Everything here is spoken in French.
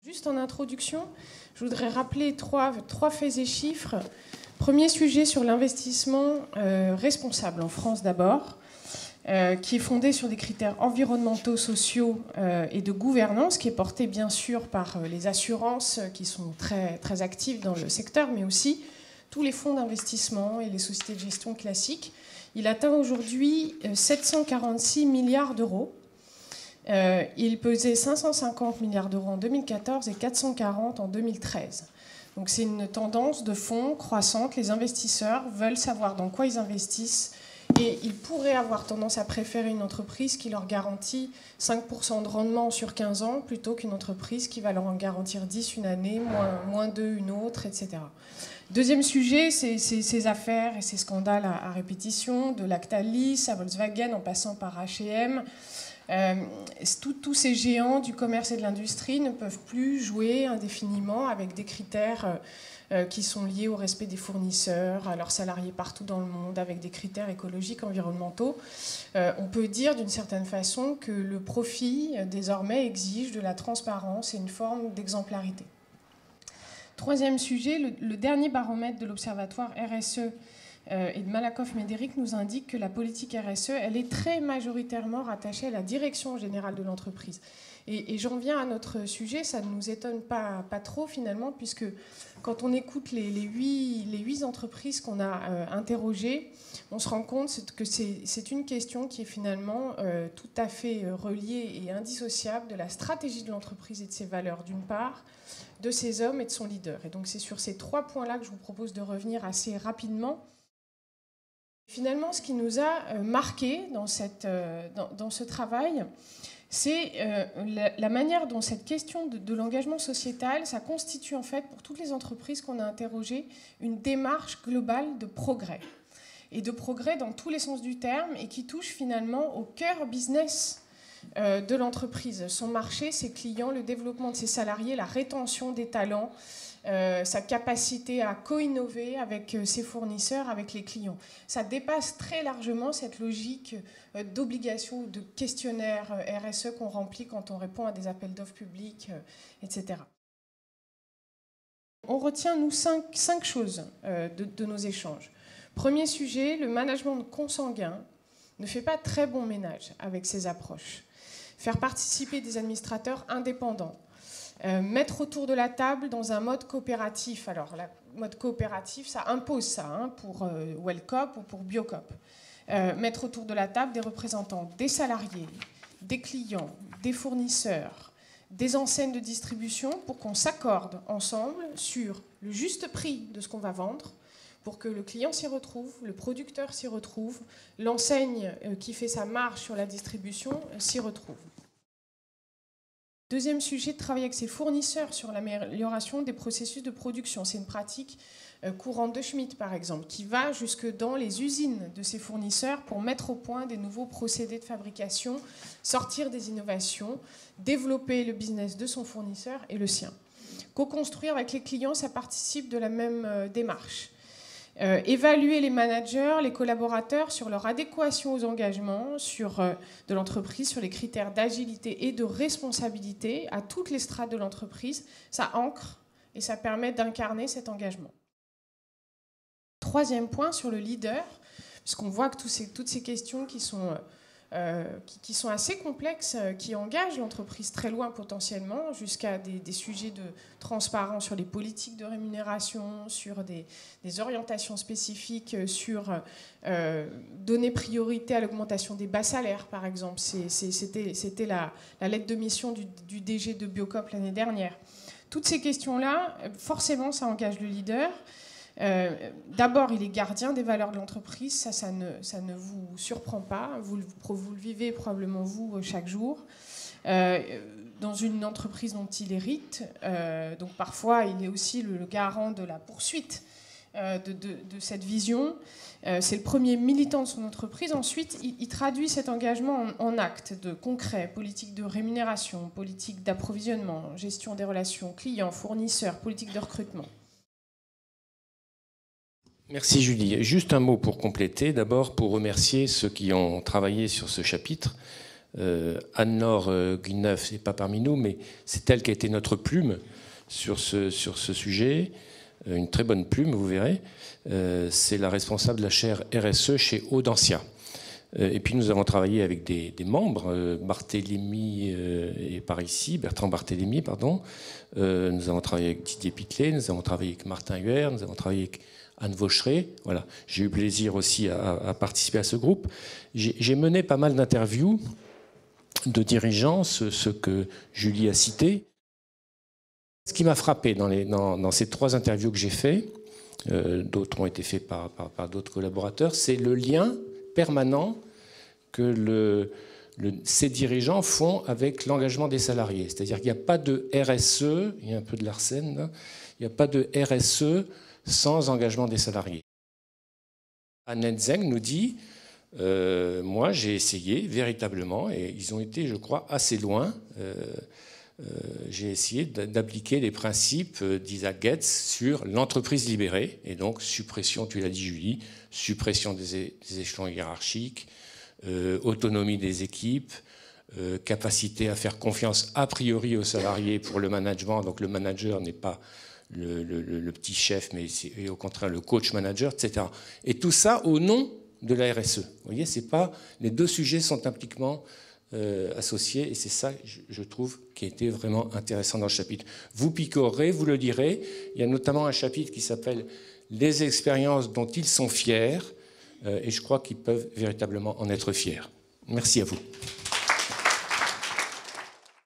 Juste en introduction, je voudrais rappeler trois faits et chiffres. Premier sujet sur l'investissement responsable en France d'abord, qui est fondé sur des critères environnementaux, sociaux et de gouvernance, qui est porté bien sûr par les assurances qui sont très, très actives dans le secteur, mais aussi tous les fonds d'investissement et les sociétés de gestion classiques. Il atteint aujourd'hui 746 milliards d'euros. Il pesait 550 milliards d'euros en 2014 et 440 en 2013. Donc c'est une tendance de fond croissante. Les investisseurs veulent savoir dans quoi ils investissent et ils pourraient avoir tendance à préférer une entreprise qui leur garantit 5% de rendement sur 15 ans plutôt qu'une entreprise qui va leur en garantir 10 une année, moins 2 une autre, etc. Deuxième sujet, c'est ces affaires et ces scandales à répétition, de Lactalis à Volkswagen en passant par H&M. Tous ces géants du commerce et de l'industrie ne peuvent plus jouer indéfiniment avec des critères qui sont liés au respect des fournisseurs, à leurs salariés partout dans le monde, avec des critères écologiques, environnementaux. On peut dire d'une certaine façon que le profit, désormais, exige de la transparence et une forme d'exemplarité. Troisième sujet, le dernier baromètre de l'Observatoire RSE et de Malakoff-Médéric nous indique que la politique RSE, elle est très majoritairement rattachée à la direction générale de l'entreprise. Et j'en viens à notre sujet, ça ne nous étonne pas trop finalement, puisque quand on écoute les huit entreprises qu'on a interrogées, on se rend compte que c'est une question qui est finalement tout à fait reliée et indissociable de la stratégie de l'entreprise et de ses valeurs d'une part, de ses hommes et de son leader. Et donc c'est sur ces trois points-là que je vous propose de revenir assez rapidement. Finalement, ce qui nous a marqué dans ce travail, c'est la manière dont cette question de l'engagement sociétal, ça constitue en fait pour toutes les entreprises qu'on a interrogées une démarche globale de progrès. Et de progrès dans tous les sens du terme et qui touche finalement au cœur business de l'entreprise. Son marché, ses clients, le développement de ses salariés, la rétention des talents, sa capacité à co-innover avec ses fournisseurs, avec les clients. Ça dépasse très largement cette logique d'obligation ou de questionnaire RSE qu'on remplit quand on répond à des appels d'offres publics, etc. On retient, nous, cinq choses de nos échanges. Premier sujet, le management consanguin ne fait pas très bon ménage avec ces approches. Faire participer des administrateurs indépendants. Mettre autour de la table dans un mode coopératif. Alors, le mode coopératif, ça impose ça pour Wellcop ou pour Biocop. Mettre autour de la table des représentants des salariés, des clients, des fournisseurs, des enseignes de distribution pour qu'on s'accorde ensemble sur le juste prix de ce qu'on va vendre, pour que le client s'y retrouve, le producteur s'y retrouve, l'enseigne qui fait sa marge sur la distribution s'y retrouve. Deuxième sujet, de travailler avec ses fournisseurs sur l'amélioration des processus de production. C'est une pratique courante de Schmitt, par exemple, qui va jusque dans les usines de ses fournisseurs pour mettre au point des nouveaux procédés de fabrication, sortir des innovations, développer le business de son fournisseur et le sien. Co-construire avec les clients, ça participe de la même démarche. Évaluer les managers, les collaborateurs sur leur adéquation aux engagements de l'entreprise, sur les critères d'agilité et de responsabilité à toutes les strates de l'entreprise, ça ancre et ça permet d'incarner cet engagement. Troisième point sur le leader, puisqu'on voit que toutes ces questions qui sont assez complexes, qui engagent l'entreprise très loin potentiellement, jusqu'à des sujets de transparence sur les politiques de rémunération, sur des orientations spécifiques, sur donner priorité à l'augmentation des bas salaires, par exemple. C'était la lettre de mission du DG de Biocop l'année dernière. Toutes ces questions-là, forcément, ça engage le leader. D'abord, il est gardien des valeurs de l'entreprise, ça ne vous surprend pas, vous le vivez probablement vous chaque jour. Dans une entreprise dont il hérite, donc parfois il est aussi le garant de la poursuite de cette vision. C'est le premier militant de son entreprise. Ensuite, il traduit cet engagement en actes concrets, politique de rémunération, politique d'approvisionnement, gestion des relations clients, fournisseurs, politique de recrutement. Merci Julie. Juste un mot pour compléter. D'abord, pour remercier ceux qui ont travaillé sur ce chapitre. Anne-Laure Guineuf n'est pas parmi nous, mais c'est elle qui a été notre plume sur ce sujet. Une très bonne plume, vous verrez. C'est la responsable de la chaire RSE chez Audencia. Et puis nous avons travaillé avec des membres, Barthélémy est par ici, Bertrand Barthélémy, pardon. Nous avons travaillé avec Didier Pitlet, nous avons travaillé avec Martin Huer, nous avons travaillé avec Anne Vaucheret. Voilà. J'ai eu plaisir aussi à participer à ce groupe. J'ai mené pas mal d'interviews de dirigeants, ce que Julie a cité. Ce qui m'a frappé dans ces 3 interviews que j'ai faites, d'autres ont été faits par d'autres collaborateurs, c'est le lien permanent que ces dirigeants font avec l'engagement des salariés. C'est-à-dire qu'il n'y a pas de RSE, il y a un peu de Larsen, là, il n'y a pas de RSE sans engagement des salariés. Annette Zeng nous dit, moi j'ai essayé véritablement, et ils ont été, je crois, assez loin, j'ai essayé d'appliquer les principes d'Isaac Getz sur l'entreprise libérée, et donc suppression, tu l'as dit Julie, suppression des échelons hiérarchiques, autonomie des équipes, capacité à faire confiance a priori aux salariés pour le management, donc le manager n'est pas le petit chef, mais c'est au contraire le coach manager, etc. Et tout ça au nom de la RSE. Vous voyez, c'est pas, les 2 sujets sont impliquement associés, et c'est ça, je trouve, qui a été vraiment intéressant dans le chapitre. Vous picorez, vous le direz. Il y a notamment un chapitre qui s'appelle « Les expériences dont ils sont fiers », et je crois qu'ils peuvent véritablement en être fiers. Merci à vous.